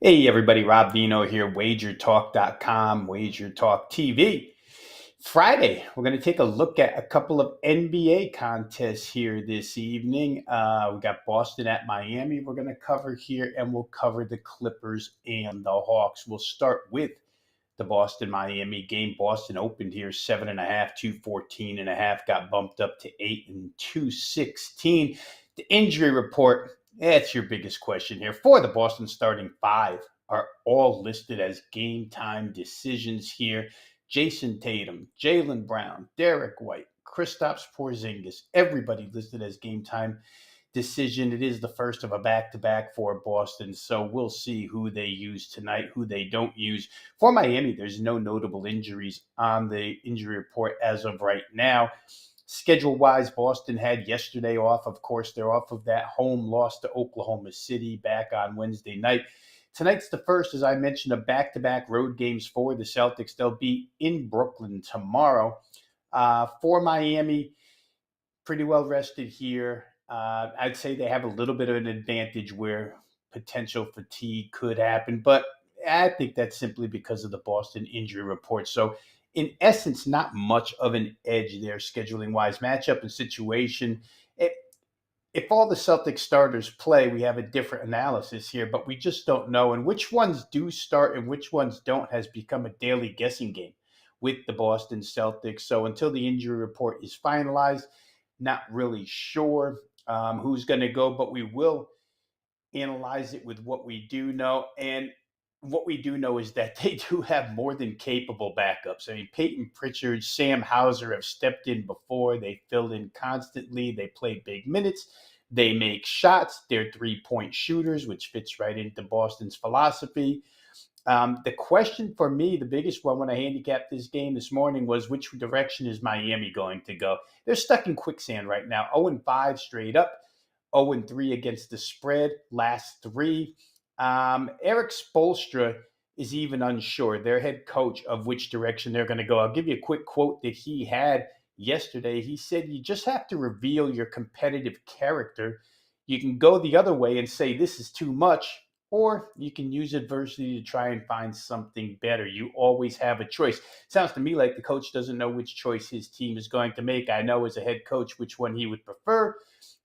Hey everybody, Rob Veno here, WagerTalk.com, WagerTalk TV. Friday, we're going to take a look at a couple of NBA contests here this evening. We got Boston at Miami we're going to cover here, and we'll cover the Clippers and the Hawks. We'll start with the Boston Miami game. Boston opened here 7.5, 214.5, got bumped up to 8 and 216. The injury report, that's your biggest question here. For the Boston starting five are all listed as game time decisions here. Jason Tatum, Jaylen Brown, Derek White, Kristaps Porzingis, everybody listed as game time decision. It is the first of a back-to-back for Boston, so we'll see who they use tonight, who they don't use. For Miami, there's no notable injuries on the injury report as of right now. Schedule-wise, Boston had yesterday off. Of course, they're off of that home loss to Oklahoma City back on Wednesday night. Tonight's the first, as I mentioned, of back-to-back road games for the Celtics. They'll be in Brooklyn tomorrow. For Miami, pretty well rested here. I'd say they have a little bit of an advantage where potential fatigue could happen, but I think that's simply because of the Boston injury report. So, in essence, not much of an edge there scheduling wise. Matchup and situation. If all the Celtics starters play, we have a different analysis here, but we just don't know. And which ones do start and which ones don't has become a daily guessing game with the Boston Celtics. So until the injury report is finalized, not really sure who's going to go, but we will analyze it with what we do know. And what we do know is that they do have more than capable backups. I mean, Peyton Pritchard, Sam Hauser have stepped in before. They filled in constantly. They play big minutes. They make shots. They're three-point shooters, which fits right into Boston's philosophy. The question for me, the biggest one when I handicapped this game this morning was which direction is Miami going to go? They're stuck in quicksand right now, 0-5 straight up, 0-3 against the spread, last three. Eric Spoelstra is even unsure, their head coach, of which direction they're going to go. I'll give you a quick quote that he had yesterday. He said, "You just have to reveal your competitive character. You can go the other way and say this is too much, or you can use adversity to try and find something better. You always have a choice." Sounds to me like the coach doesn't know which choice his team is going to make. I know as a head coach which one he would prefer.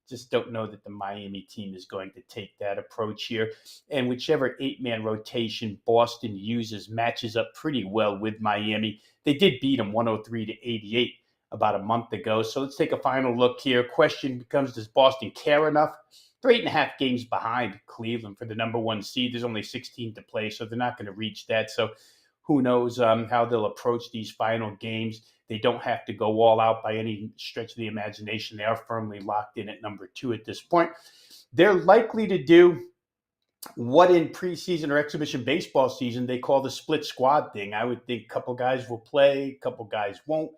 Just don't know that the Miami team is going to take that approach here. And whichever eight-man rotation Boston uses matches up pretty well with Miami. They did beat them 103-88 about a month ago. So let's take a final look here. Question becomes, does Boston care enough? They're 8.5 games behind Cleveland for the number one seed. There's only 16 to play, so they're not going to reach that. So who knows how they'll approach these final games. They don't have to go all out by any stretch of the imagination. They are firmly locked in at number two at this point. They're likely to do what in preseason or exhibition baseball season they call the split squad thing. I would think a couple guys will play, a couple guys won't.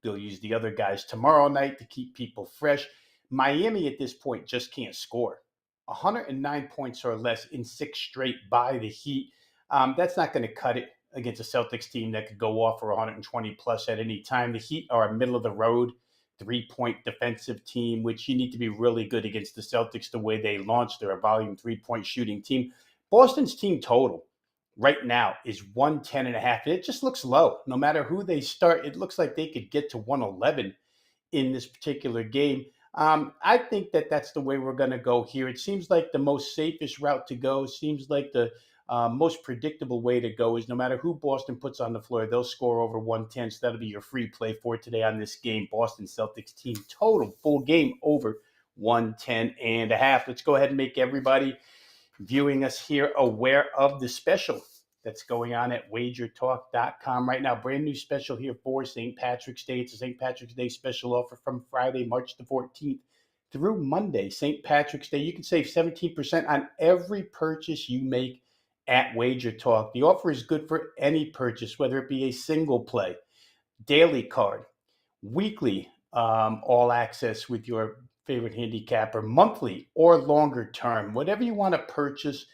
They'll use the other guys tomorrow night to keep people fresh. Miami at this point just can't score. 109 points or less in six straight by the Heat. That's not going to cut it against a Celtics team that could go off for 120 plus at any time. The Heat are a middle of the road 3-point defensive team, which you need to be really good against the Celtics the way they launched. They're a volume 3-point shooting team. Boston's team total right now is 110.5. It just looks low. No matter who they start, it looks like they could get to 111 in this particular game. I think that that's the way we're going to go here. It seems like the most safest route to go. Seems like the most predictable way to go is no matter who Boston puts on the floor, they'll score over 110. So that'll be your free play for today on this game. Boston Celtics team total full game over 110.5. Let's go ahead and make everybody viewing us here aware of the special that's going on at WagerTalk.com right now. Brand new special here for St. Patrick's Day. It's a St. Patrick's Day special offer from Friday, March the 14th through Monday, St. Patrick's Day. You can save 17% on every purchase you make at WagerTalk. The offer is good for any purchase, whether it be a single play, daily card, weekly all access with your favorite handicapper, monthly or longer term. Whatever you want to purchase,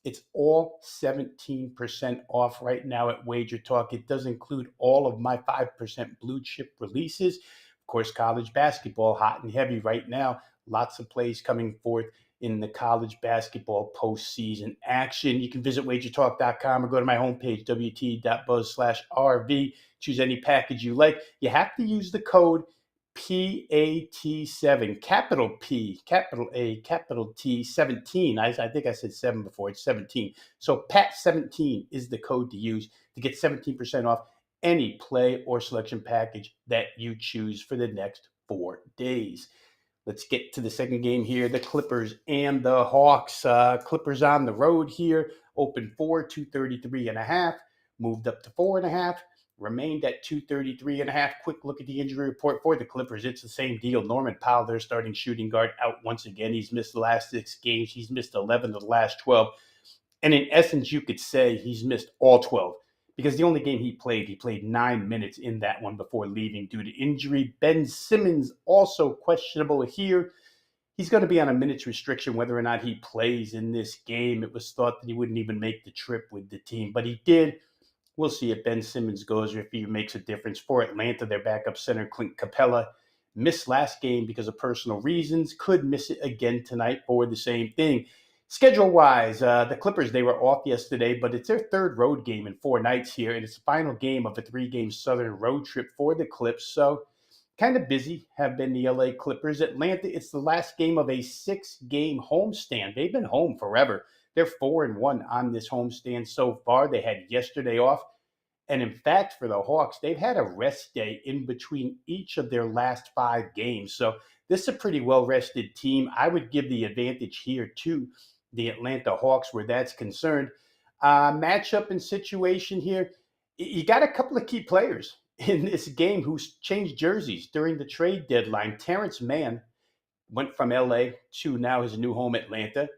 it's all 17% off right now at WagerTalk. It does include all of my 5% blue chip releases. Of course, college basketball, hot and heavy right now. Lots of plays coming forth in the college basketball postseason action. You can visit wagertalk.com or go to my homepage, wt.buzz/RV. Choose any package you like. You have to use the code PAT7, capital P, capital A, capital T, 17. I think I said 7 before. It's 17. So PAT17 is the code to use to get 17% off any play or selection package that you choose for the next 4 days. Let's get to the second game here. The Clippers and the Hawks. Clippers on the road here. Opened 233.5. Moved up to 4.5. Remained at 233.5. Quick look at the injury report for the Clippers. It's the same deal. Norman Powell, their starting shooting guard, out once again. He's missed the last 6 games. He's missed 11 of the last 12. And in essence, you could say he's missed all 12 because the only game he played 9 minutes in that one before leaving due to injury. Ben Simmons also questionable here. He's going to be on a minutes restriction whether or not he plays in this game. It was thought that he wouldn't even make the trip with the team, but he did. We'll see if Ben Simmons goes or if he makes a difference. For Atlanta, their backup center, Clint Capella, missed last game because of personal reasons. Could miss it again tonight for the same thing. Schedule-wise, the Clippers, they were off yesterday, but it's their third road game in 4 nights here, and it's the final game of a 3-game Southern road trip for the Clips. So kind of busy have been the LA Clippers. Atlanta, it's the last game of a 6-game homestand. They've been home forever. They're 4-1 on this homestand so far. They had yesterday off. And in fact, for the Hawks, they've had a rest day in between each of their last 5 games. So this is a pretty well-rested team. I would give the advantage here to the Atlanta Hawks where that's concerned. Matchup and situation here, you got a couple of key players in this game who's changed jerseys during the trade deadline. Terrence Mann went from LA to now his new home, Atlanta.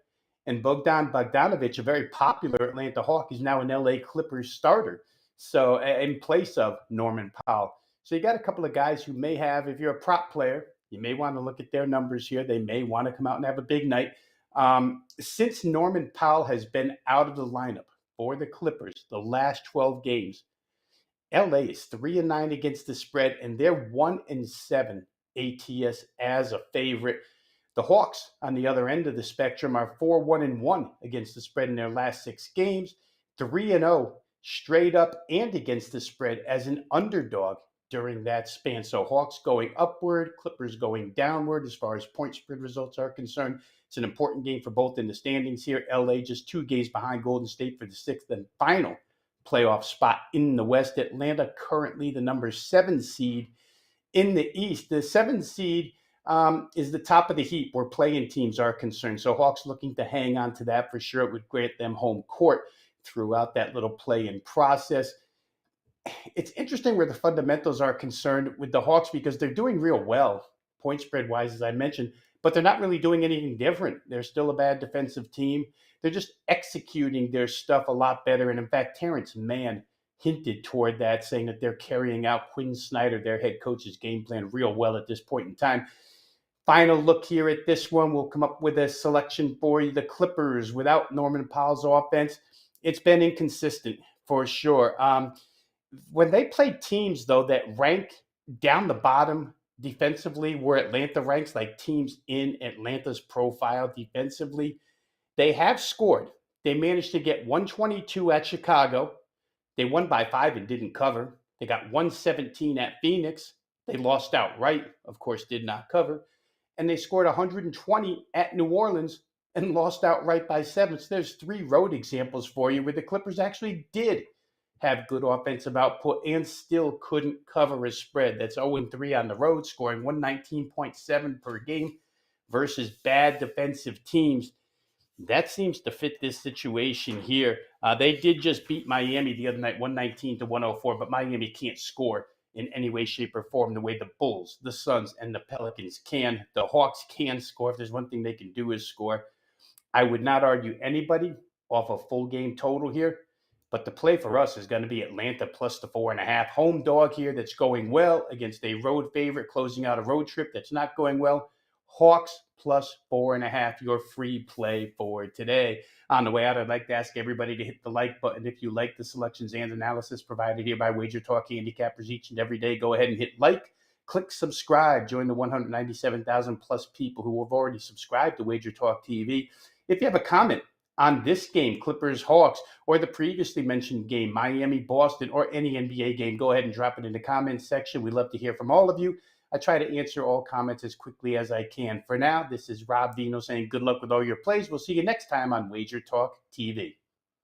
And Bogdan Bogdanovic, a very popular Atlanta Hawk, is now an LA Clippers starter. So in place of Norman Powell. So you got a couple of guys who may have, if you're a prop player, you may want to look at their numbers here. They may want to come out and have a big night. Since Norman Powell has been out of the lineup for the Clippers the last 12 games, LA is 3-9 against the spread, and they're 1-7 ATS as a favorite. The Hawks, on the other end of the spectrum, are 4-1-1 against the spread in their last 6 games, 3-0 straight up and against the spread as an underdog during that span. So Hawks going upward, Clippers going downward as far as point spread results are concerned. It's an important game for both in the standings here. LA just 2 games behind Golden State for the 6th and final playoff spot in the West. Atlanta currently the number 7 seed in the East. The 7 seed is the top of the heap where play-in teams are concerned. So Hawks looking to hang on to that for sure. It would grant them home court throughout that little play-in process. It's interesting where the fundamentals are concerned with the Hawks because they're doing real well, point spread-wise, as I mentioned, but they're not really doing anything different. They're still a bad defensive team. They're just executing their stuff a lot better. And in fact, Terrence Mann hinted toward that, saying that they're carrying out Quinn Snyder, their head coach's game plan, real well at this point in time. Final look here at this one. We'll come up with a selection for you. The Clippers, without Norman Powell's offense, it's been inconsistent for sure. When they play teams, though, that rank down the bottom defensively, where Atlanta ranks, like teams in Atlanta's profile defensively, they have scored. They managed to get 122 at Chicago. They won by 5 and didn't cover. They got 117 at Phoenix. They lost outright, of course, did not cover. And they scored 120 at New Orleans and lost outright by 7. So there's 3 road examples for you where the Clippers actually did have good offensive output and still couldn't cover a spread. That's 0-3 on the road, scoring 119.7 per game versus bad defensive teams. That seems to fit this situation here. They did just beat Miami the other night, 119-104, but Miami can't score in any way, shape, or form the way the Bulls, the Suns, and the Pelicans can. The Hawks can score. If there's one thing they can do is score. I would not argue anybody off a full game total here, but the play for us is going to be Atlanta plus the 4.5. Home dog here that's going well against a road favorite closing out a road trip that's not going well. Hawks plus 4.5, your free play for today. On the way out, I'd like to ask everybody to hit the like button. If you like the selections and analysis provided here by WagerTalk handicappers each and every day, go ahead and hit like. Click subscribe. Join the 197,000 plus people who have already subscribed to Wager Talk TV. If you have a comment on this game, Clippers Hawks, or the previously mentioned game, Miami Boston, or any NBA game, go ahead and drop it in the comments section. We'd love to hear from all of you. I try to answer all comments as quickly as I can. For now, this is Rob Veno saying good luck with all your plays. We'll see you next time on Wager Talk TV.